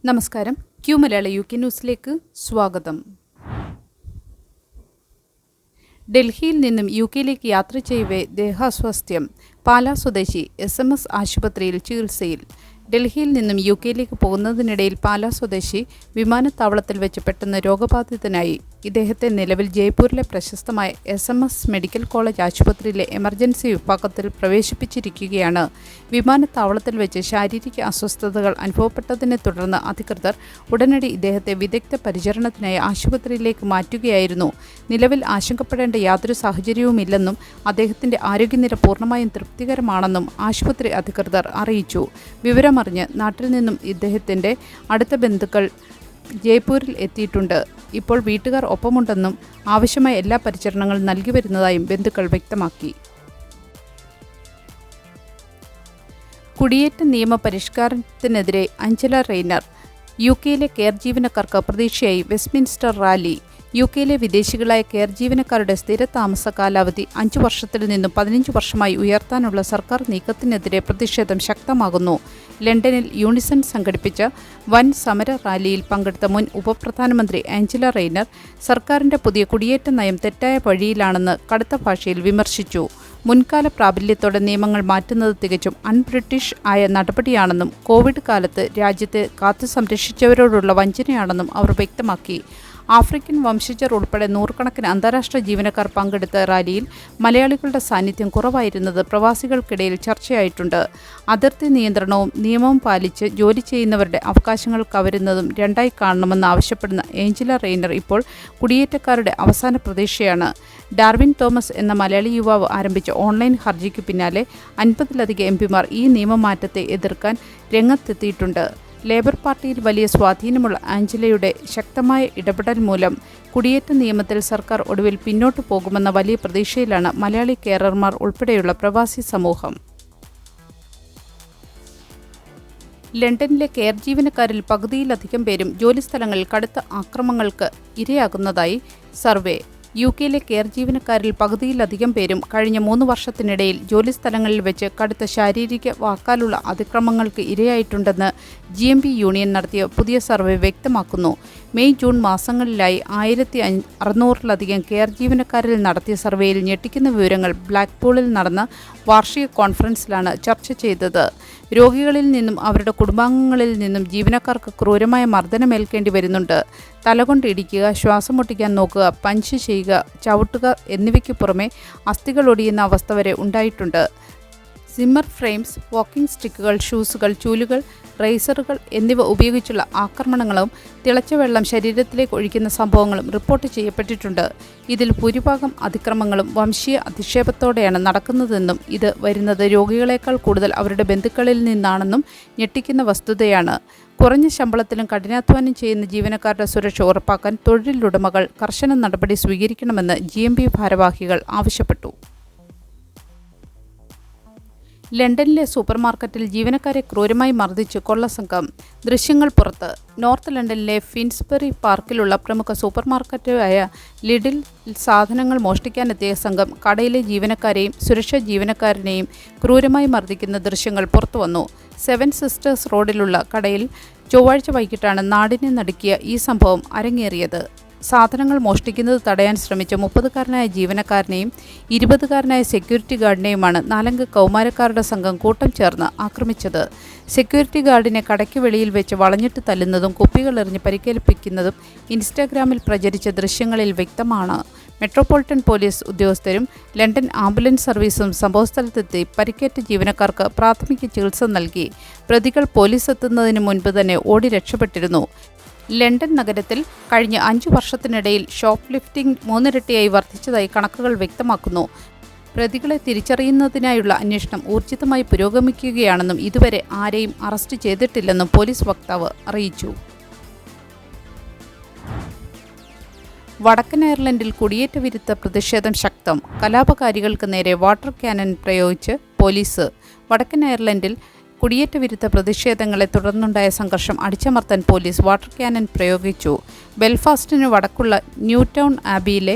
നമസ്കാരം. ക്യൂ മലയാള UK ന്യൂസിലേക്ക് സ്വാഗതം. ഡൽഹിയിൽ നിന്നും UKയിലേക്ക് യാത്ര ചെയ്യവേ ദേഹാസ്വാസ്ഥ്യം. പാലാ സ്വദേശി SMS ആശുപത്രിയിൽ ചികിത്സയിൽ. ഡൽഹിയിൽ നിന്നും UKയിലേക്ക് പോകുന്നതിനിടയിൽ പാലാ സ്വദേശി വിമാനത്താവളത്തിൽ വെച്ച് പെട്ടെന്ന് രോഗബാധിതനായി. ഇദ്ദേഹത്തെ നിലവിൽ ജയ്പൂരിലെ പ്രശസ്തമായ SMS മെഡിക്കൽ കോളേജ് ആശുപത്രിയിലെ എമർജൻസി വിഭാഗത്തിൽ പ്രവേശിപ്പിച്ചിരിക്കുകയാണ്. വിമാനത്താവളത്തിൽ വെച്ച് ശാരീരിക അസ്വസ്ഥതകൾ അനുഭവപ്പെട്ടതിനെ തുടർന്ന് അധികൃതർ ഉടനടി ഇദ്ദേഹത്തെ വിദഗ്ധ പരിചരണത്തിനായി ആശുപത്രിയിലേക്ക് മാറ്റുകയായിരുന്നു. നിലവിൽ ആശങ്കപ്പെടേണ്ട യാതൊരു സാഹചര്യവുമില്ലെന്നും അദ്ദേഹത്തിൻ്റെ ആരോഗ്യനില പൂർണ്ണമായും തൃപ്തികരമാണെന്നും ആശുപത്രി അധികൃതർ അറിയിച്ചു. വിവരമറിഞ്ഞ് നാട്ടിൽ നിന്നും ഇദ്ദേഹത്തിൻ്റെ അടുത്ത ബന്ധുക്കൾ ജയ്പൂരിൽ എത്തിയിട്ടുണ്ട്. ഇപ്പോൾ വീട്ടുകാർ ഒപ്പമുണ്ടെന്നും ആവശ്യമായ എല്ലാ പരിചരണങ്ങളും നൽകി വരുന്നതായും ബന്ധുക്കൾ വ്യക്തമാക്കി. കുടിയേറ്റ നിയമ പരിഷ്കാരത്തിനെതിരെ അഞ്ജല റെയ്നർ. UKയിലെ കെയർ ജീവനക്കാർക്ക് പ്രതീക്ഷയായി വെസ്റ്റ്മിൻസ്റ്റർ റാലി. UKയിലെ വിദേശികളായ കെയർ ജീവനക്കാരുടെ സ്ഥിര താമസ കാലാവധി 5 വർഷത്തിൽ നിന്നും 15 വർഷമായി ഉയർത്താനുള്ള സർക്കാർ നീക്കത്തിനെതിരെ പ്രതിഷേധം ശക്തമാകുന്നു. ലണ്ടനിൽ യൂണിസൺ സംഘടിപ്പിച്ച വൻ സമര റാലിയിൽ പങ്കെടുത്ത മുൻ ഉപപ്രധാനമന്ത്രി ആഞ്ചല റെയ്നർ സർക്കാരിൻ്റെ പുതിയ കുടിയേറ്റ നയം തെറ്റായ വഴിയിലാണെന്ന് കടുത്ത ഭാഷയിൽ വിമർശിച്ചു. മുൻകാല പ്രാബല്യത്തോടെ നിയമങ്ങൾ മാറ്റുന്നത് തികച്ചും അൺബ്രിട്ടീഷ് ആയ നടപടിയാണെന്നും കോവിഡ് കാലത്ത് രാജ്യത്തെ കാത്തു സംരക്ഷിച്ചവരോടുള്ള വഞ്ചനയാണെന്നും അവർ വ്യക്തമാക്കി. ആഫ്രിക്കൻ വംശജർ ഉൾപ്പെടെ നൂറുകണക്കിന് അന്താരാഷ്ട്ര ജീവനക്കാർ പങ്കെടുത്ത റാലിയിൽ മലയാളികളുടെ സാന്നിധ്യം കുറവായിരുന്നത് പ്രവാസികൾക്കിടയിൽ ചർച്ചയായിട്ടുണ്ട്. അതിർത്തി നിയന്ത്രണവും നിയമവും പാലിച്ച് ജോലി ചെയ്യുന്നവരുടെ അവകാശങ്ങൾ കവരുന്നതും രണ്ടായി കാണണമെന്ന് ആവശ്യപ്പെടുന്ന ഏഞ്ചല റെയ്നർ ഇപ്പോൾ കുടിയേറ്റക്കാരുടെ അവസാന പ്രതീക്ഷയാണ്. ഡാർവിൻ തോമസ് എന്ന മലയാളി യുവാവ് ആരംഭിച്ച ഓൺലൈൻ ഹർജിക്ക് പിന്നാലെ 50-ലധികം MPമാർ ഈ നിയമമാറ്റത്തെ എതിർക്കാൻ രംഗത്തെത്തിയിട്ടുണ്ട്. ലേബർ പാർട്ടിയിൽ വലിയ സ്വാധീനമുള്ള ആഞ്ചലയുടെ ശക്തമായ ഇടപെടൽ മൂലം കുടിയേറ്റ നിയമത്തിൽ സർക്കാർ ഒടുവിൽ പിന്നോട്ടു പോകുമെന്ന വലിയ പ്രതീക്ഷയിലാണ് മലയാളി കെയറർമാർ ഉൾപ്പെടെയുള്ള പ്രവാസി സമൂഹം. ലണ്ടനിലെ കെയർ ജീവനക്കാരിൽ പകുതിയിലധികം പേരും ജോലിസ്ഥലങ്ങളിൽ കടുത്ത ആക്രമണങ്ങൾക്ക് ഇരയാകുന്നതായി സർവേ. UKയിലെ കെയർ ജീവനക്കാരിൽ പകുതിയിലധികം പേരും കഴിഞ്ഞ 3 വർഷത്തിനിടയിൽ ജോലിസ്ഥലങ്ങളിൽ വെച്ച് കടുത്ത ശാരീരിക വാക്കാലുള്ള അതിക്രമങ്ങൾക്ക് ഇരയായിട്ടുണ്ടെന്ന് GMB യൂണിയൻ നടത്തിയ പുതിയ സർവേ വ്യക്തമാക്കുന്നു. മെയ് ജൂൺ മാസങ്ങളിലായി 1600-ലധികം കെയർ ജീവനക്കാരിൽ നടത്തിയ സർവേയിൽ ഞെട്ടിക്കുന്ന വിവരങ്ങൾ ബ്ലാക്ക്പൂളിൽ നടന്ന വാർഷിക കോൺഫറൻസിലാണ് ചർച്ച ചെയ്തത്. രോഗികളിൽ നിന്നും അവരുടെ കുടുംബാംഗങ്ങളിൽ നിന്നും ജീവനക്കാർക്ക് ക്രൂരമായ മർദ്ദനമേൽക്കേണ്ടി വരുന്നുണ്ട്. തലകൊണ്ട് ഇടിക്കുക, ശ്വാസം മുട്ടിക്കാൻ നോക്കുക, പഞ്ച് ചെയ്യുക, ചവിട്ടുക എന്നിവയ്ക്ക് പുറമെ അസ്ഥികൾ ഒടിയുന്ന അവസ്ഥ വരെ ഉണ്ടായിട്ടുണ്ട്. സിമ്മർ ഫ്രെയിംസ്, വാക്കിംഗ് സ്റ്റിക്കുകൾ, ഷൂസുകൾ, ചൂലുകൾ, റേസറുകൾ എന്നിവ ഉപയോഗിച്ചുള്ള ആക്രമണങ്ങളും തിളച്ച വെള്ളം ശരീരത്തിലേക്ക് ഒഴിക്കുന്ന സംഭവങ്ങളും റിപ്പോർട്ട് ചെയ്യപ്പെട്ടിട്ടുണ്ട്. ഇതിൽ ഭൂരിഭാഗം അതിക്രമങ്ങളും വംശീയ അധിക്ഷേപത്തോടെയാണ് നടക്കുന്നതെന്നും ഇത് വരുന്നത് രോഗികളെക്കാൾ കൂടുതൽ അവരുടെ ബന്ധുക്കളിൽ നിന്നാണെന്നും ഞെട്ടിക്കുന്ന വസ്തുതയാണ്. കുറഞ്ഞ ശമ്പളത്തിലും കഠിനാധ്വാനം ചെയ്യുന്ന ജീവനക്കാരുടെ സുരക്ഷ ഉറപ്പാക്കാൻ തൊഴിലുടമകൾ കർശന നടപടി സ്വീകരിക്കണമെന്ന് GMB ഭാരവാഹികൾ ആവശ്യപ്പെട്ടു. ലണ്ടനിലെ സൂപ്പർമാർക്കറ്റിൽ ജീവനക്കാരെ ക്രൂരമായി മർദ്ദിച്ച് കൊള്ളസംഘം. ദൃശ്യങ്ങൾ പുറത്ത്. നോർത്ത് ലണ്ടനിലെ ഫിൻസ്ബറി പാർക്കിലുള്ള പ്രമുഖ സൂപ്പർമാർക്കറ്റായ ലിഡിൽ സാധനങ്ങൾ മോഷ്ടിക്കാനെത്തിയ സംഘം കടയിലെ ജീവനക്കാരെയും സുരക്ഷാ ജീവനക്കാരനെയും ക്രൂരമായി മർദ്ദിക്കുന്ന ദൃശ്യങ്ങൾ പുറത്തുവന്നു. 7 സിസ്റ്റേഴ്സ് റോഡിലുള്ള കടയിൽ ചൊവ്വാഴ്ച വൈകിട്ടാണ് നാടിനെ നടുക്കിയ ഈ സംഭവം അരങ്ങേറിയത്. സാധനങ്ങൾ മോഷ്ടിക്കുന്നത് തടയാൻ ശ്രമിച്ച 30-കാരനായ ജീവനക്കാരനെയും 20-കാരനായ സെക്യൂരിറ്റി ഗാർഡിനെയുമാണ് 4 കൗമാരക്കാരുടെ സംഘം കൂട്ടം ചേർന്ന് ആക്രമിച്ചത്. സെക്യൂരിറ്റി ഗാർഡിനെ കടയ്ക്ക് വെളിയിൽ വെച്ച് വളഞ്ഞിട്ട് തല്ലുന്നതും കുപ്പികളെറിഞ്ഞ് പരിക്കേൽപ്പിക്കുന്നതും ഇൻസ്റ്റാഗ്രാമിൽ പ്രചരിച്ച ദൃശ്യങ്ങളിൽ വ്യക്തമാണ്. മെട്രോപൊളിറ്റൻ പോലീസ് ഉദ്യോഗസ്ഥരും ലണ്ടൻ ആംബുലൻസ് സർവീസും സംഭവസ്ഥലത്തെത്തി പരിക്കേറ്റ ജീവനക്കാർക്ക് പ്രാഥമിക ചികിത്സ നൽകി. പ്രതികൾ പോലീസ് എത്തുന്നതിന് മുൻപ് തന്നെ ഓടി രക്ഷപ്പെട്ടിരുന്നു. ലണ്ടൻ നഗരത്തിൽ കഴിഞ്ഞ 5 വർഷത്തിനിടയിൽ ഷോപ്പ് ലിഫ്റ്റിംഗ് 3 ഇരട്ടിയായി വർദ്ധിച്ചതായി കണക്കുകൾ വ്യക്തമാക്കുന്നു. പ്രതികളെ തിരിച്ചറിയുന്നതിനായുള്ള അന്വേഷണം ഊർജിതമായി പുരോഗമിക്കുകയാണെന്നും ഇതുവരെ ആരെയും അറസ്റ്റ് ചെയ്തിട്ടില്ലെന്നും പോലീസ് വക്താവ് അറിയിച്ചു. വടക്കൻ അയർലൻഡിൽ കുടിയേറ്റ വിരുദ്ധ പ്രതിഷേധം ശക്തം. കലാപകാരികൾക്ക് നേരെ വാട്ടർ ക്യാനൻ പ്രയോഗിച്ച് പോലീസ്. വടക്കൻ അയർലൻഡിൽ കുടിയേറ്റ വിരുദ്ധ പ്രതിഷേധങ്ങളെ തുടർന്നുണ്ടായ സംഘർഷം അടിച്ചമർത്താൻ പോലീസ് വാട്ടർ ക്യാനൻ പ്രയോഗിച്ചു. ബെൽഫാസ്റ്റിന് വടക്കുള്ള ന്യൂടൗൺ ആബിയിലെ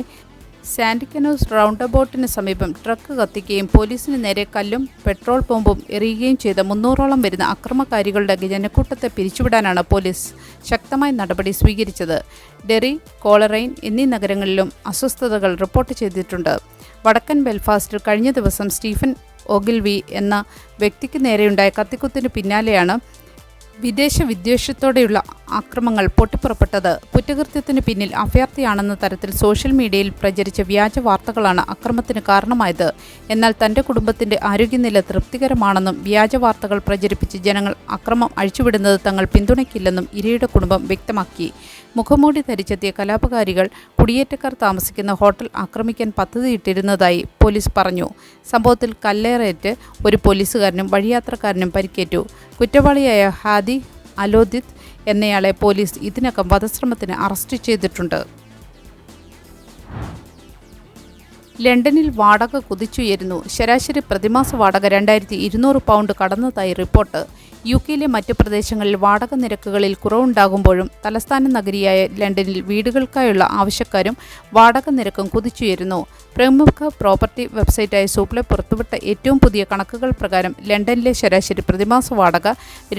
സാന്റിക്കനോസ് റൗണ്ടബോട്ടിന് സമീപം ട്രക്ക് കത്തിക്കുകയും പോലീസിന് നേരെ കല്ലും പെട്രോൾ ബോംബും എറിയുകയും ചെയ്ത 300ഓളം വരുന്ന അക്രമകാരികളുടെ ജനക്കൂട്ടത്തെ പിരിച്ചുവിടാനാണ് പോലീസ് ശക്തമായ നടപടി സ്വീകരിച്ചത്. ഡെറി, കോളറൈൻ എന്നീ നഗരങ്ങളിലും അസ്വസ്ഥതകൾ റിപ്പോർട്ട് ചെയ്തിട്ടുണ്ട്. വടക്കൻ ബെൽഫാസ്റ്റിൽ കഴിഞ്ഞ ദിവസം സ്റ്റീഫൻ ഒഗിൽവി എന്ന വ്യക്തിക്ക് നേരെയുണ്ടായ കത്തിക്കുത്തിന് പിന്നാലെയാണ് വിദേശ വിദ്വേഷത്തോടെയുള്ള ആക്രമങ്ങൾ പൊട്ടിപ്പുറപ്പെട്ടത്. കുറ്റകൃത്യത്തിന് പിന്നിൽ അഭയാർത്ഥിയാണെന്ന തരത്തിൽ സോഷ്യൽ മീഡിയയിൽ പ്രചരിച്ച വ്യാജ വാർത്തകളാണ് അക്രമത്തിന് കാരണമായത്. എന്നാൽ തൻ്റെ കുടുംബത്തിൻ്റെ ആരോഗ്യനില തൃപ്തികരമാണെന്നും വ്യാജ വാർത്തകൾ പ്രചരിപ്പിച്ച് ജനങ്ങൾ അക്രമം അഴിച്ചുവിടുന്നത് തങ്ങൾ പിന്തുണയ്ക്കില്ലെന്നും ഇരയുടെ കുടുംബം വ്യക്തമാക്കി. മുഖംമൂടി ധരിച്ചെത്തിയ കലാപകാരികൾ കുടിയേറ്റക്കാർ താമസിക്കുന്ന ഹോട്ടൽ ആക്രമിക്കാൻ പദ്ധതിയിട്ടിരുന്നതായി പോലീസ് പറഞ്ഞു. സംഭവത്തിൽ കല്ലേറേറ്റ് ഒരു പോലീസുകാരനും വഴിയാത്രക്കാരനും പരിക്കേറ്റു. കുറ്റവാളിയായ ഹാദി അലോദിത് എന്നയാളെ പോലീസ് ഇതിനകം വധശ്രമത്തിന് അറസ്റ്റ് ചെയ്തിട്ടുണ്ട്. ലണ്ടനിൽ വാടക കുതിച്ചുയരുന്നു. ശരാശരി പ്രതിമാസ വാടക 2200 പൗണ്ട് കടന്നതായി റിപ്പോർട്ട്. യുകെയിലെ മറ്റ് പ്രദേശങ്ങളിൽ വാടക നിരക്കുകളിൽ കുറവുണ്ടാകുമ്പോഴും തലസ്ഥാന നഗരിയായ ലണ്ടനിൽ വീടുകൾക്കായുള്ള ആവശ്യക്കാരും വാടക നിരക്കും കുതിച്ചുയരുന്നു. പ്രമുഖ പ്രോപ്പർട്ടി വെബ്സൈറ്റായ സൂപ്ലെ പുറത്തുവിട്ട ഏറ്റവും പുതിയ കണക്കുകൾ പ്രകാരം ലണ്ടനിലെ ശരാശരി പ്രതിമാസ വാടക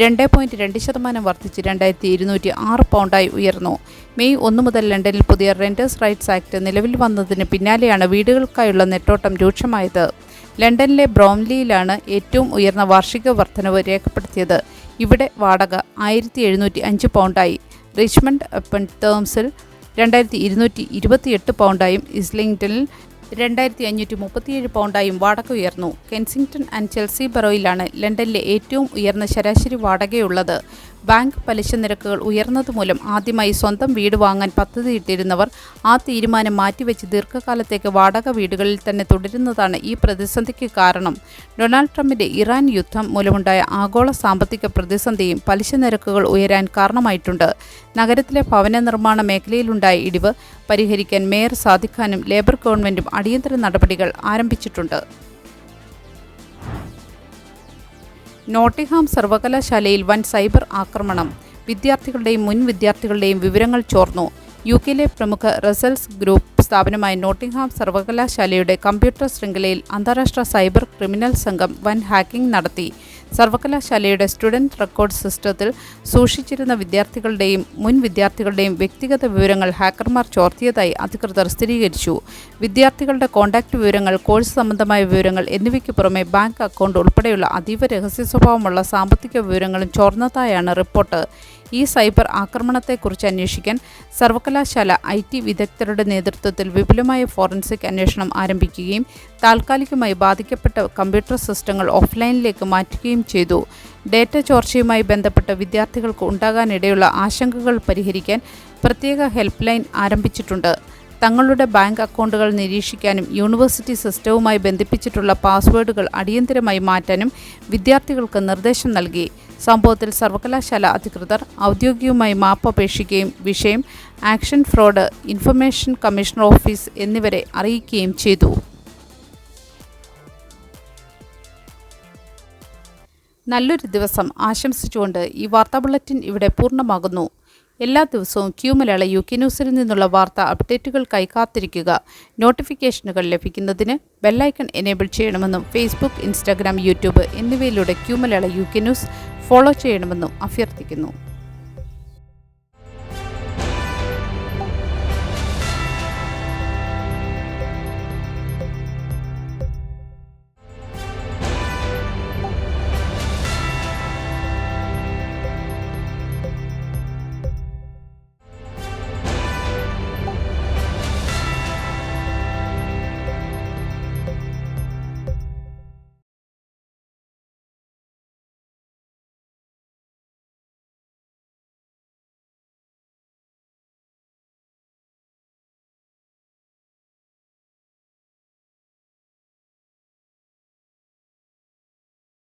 2.2% വർദ്ധിച്ച് 2206 പൗണ്ടായി ഉയർന്നു. മെയ് 1 മുതൽ ലണ്ടനിൽ പുതിയ റെന്റേഴ്സ് റൈറ്റ്സ് ആക്ട് നിലവിൽ വന്നതിന് പിന്നാലെയാണ് വീടുകൾക്കായുള്ള നെട്ടോട്ടം രൂക്ഷമായത്. ലണ്ടനിലെ ബ്രോംലിയിലാണ് ഏറ്റവും ഉയർന്ന വാർഷിക വർധനവ് രേഖപ്പെടുത്തിയത്. ഇവിടെ വാടക 1705 പൗണ്ടായി. റിച്ച്മണ്ട് അപ്പൺ തേംസിൽ 2228 പൗണ്ടായും ഇസ്ലിംഗ്ടണിൽ 2537 പൗണ്ടായും വാടക ഉയർന്നു. കെൻസിംഗ്ടൺ ആൻഡ് ചെൽസി ബറോയിലാണ് ലണ്ടനിലെ ഏറ്റവും ഉയർന്ന ശരാശരി വാടകയുള്ളത്. ബാങ്ക് പലിശ നിരക്കുകൾ ഉയർന്നതുമൂലം ആദ്യമായി സ്വന്തം വീട് വാങ്ങാൻ പദ്ധതിയിട്ടിരുന്നവർ ആ തീരുമാനം മാറ്റിവെച്ച് ദീർഘകാലത്തേക്ക് വാടക വീടുകളിൽ തന്നെ തുടരുന്നതാണ് ഈ പ്രതിസന്ധിക്ക് കാരണം. ഡൊണാൾഡ് ട്രംപിൻ്റെ ഇറാൻ യുദ്ധം മൂലമുണ്ടായ ആഗോള സാമ്പത്തിക പ്രതിസന്ധിയും പലിശ നിരക്കുകൾ ഉയരാൻ കാരണമായിട്ടുണ്ട്. നഗരത്തിലെ ഭവന നിർമ്മാണ മേഖലയിലുണ്ടായ ഇടിവ് പരിഹരിക്കാൻ മേയർ സാദിഖ് ഖാനും ലേബർ ഗവൺമെൻറ്റും അടിയന്തര നടപടികൾ ആരംഭിച്ചിട്ടുണ്ട്. നോട്ടിംഗ്ഹാം സർവകലാശാലയിൽ വൻ സൈബർ ആക്രമണം. വിദ്യാർത്ഥികളുടെയും മുൻ വിദ്യാർത്ഥികളുടെയും വിവരങ്ങൾ ചോർന്നു. യുകെയിലെ പ്രമുഖ റിസൾട്ട്സ് ഗ്രൂപ്പ് സ്ഥാപനമായ നോട്ടിംഗ്ഹാം സർവകലാശാലയുടെ കമ്പ്യൂട്ടർ ശൃംഖലയിൽ അന്താരാഷ്ട്ര സൈബർ ക്രിമിനൽ സംഘം വൻ ഹാക്കിംഗ് നടത്തി. സർവകലാശാലയുടെ സ്റ്റുഡൻറ് റെക്കോർഡ് സിസ്റ്റത്തിൽ സൂക്ഷിച്ചിരുന്ന വിദ്യാർത്ഥികളുടെയും മുൻ വിദ്യാർത്ഥികളുടെയും വ്യക്തിഗത വിവരങ്ങൾ ഹാക്കർമാർ ചോർത്തിയതായി അധികൃതർ സ്ഥിരീകരിച്ചു. വിദ്യാർത്ഥികളുടെ കോൺടാക്റ്റ് വിവരങ്ങൾ, കോഴ്സ് സംബന്ധമായ വിവരങ്ങൾ എന്നിവയ്ക്ക് പുറമെ ബാങ്ക് അക്കൗണ്ട് ഉൾപ്പെടെയുള്ള അതീവ രഹസ്യ സ്വഭാവമുള്ള സാമ്പത്തിക വിവരങ്ങളും ചോർന്നതായാണ് റിപ്പോർട്ട്. ഈ സൈബർ ആക്രമണത്തെക്കുറിച്ച് അന്വേഷിക്കാൻ സർവകലാശാല IT വിദഗ്ധരുടെ നേതൃത്വത്തിൽ വിപുലമായ ഫോറൻസിക് അന്വേഷണം ആരംഭിക്കുകയും താൽക്കാലികമായി ബാധിക്കപ്പെട്ട കമ്പ്യൂട്ടർ സിസ്റ്റങ്ങൾ ഓഫ്ലൈനിലേക്ക് മാറ്റുകയും ചെയ്തു. ഡേറ്റ ചോർച്ചയുമായി ബന്ധപ്പെട്ട് വിദ്യാർത്ഥികൾക്ക് ഉണ്ടാകാനിടയുള്ള ആശങ്കകൾ പരിഹരിക്കാൻ പ്രത്യേക ഹെൽപ്പ് ലൈൻ ആരംഭിച്ചിട്ടുണ്ട്. തങ്ങളുടെ ബാങ്ക് അക്കൗണ്ടുകൾ നിരീക്ഷിക്കാനും യൂണിവേഴ്സിറ്റി സിസ്റ്റവുമായി ബന്ധിപ്പിച്ചിട്ടുള്ള പാസ്വേഡുകൾ അടിയന്തരമായി മാറ്റാനും വിദ്യാർത്ഥികൾക്ക് നിർദ്ദേശം നൽകി. സംഭവത്തിൽ സർവകലാശാല അധികൃതർ ഔദ്യോഗികമായി മാപ്പ് അപേക്ഷിക്കുകയും വിഷയം action fraud information commissioner office എന്നിവരെ അറിയിക്കുകയും ചെയ്തു. നല്ലൊരു ദിവസം ആശംസിച്ചുകൊണ്ട് ഈ വാർത്താ ബുള്ളറ്റിൻ ഇവിടെ പൂർണ്ണമാകുന്നു. എല്ലാ ദിവസവും ക്യൂ മലയാള UK ന്യൂസിൽ നിന്നുള്ള വാർത്താ അപ്ഡേറ്റുകൾക്കായി കാത്തിരിക്കുക. നോട്ടിഫിക്കേഷനുകൾ ലഭിക്കുന്നതിന് ബെല്ലൈക്കൺ എനേബിൾ ചെയ്യണമെന്നും ഫേസ്ബുക്ക്, ഇൻസ്റ്റാഗ്രാം, യൂട്യൂബ് എന്നിവയിലൂടെ ക്യൂ മലയാള UK ന്യൂസ് ഫോളോ ചെയ്യണമെന്നും അഭ്യർത്ഥിക്കുന്നു.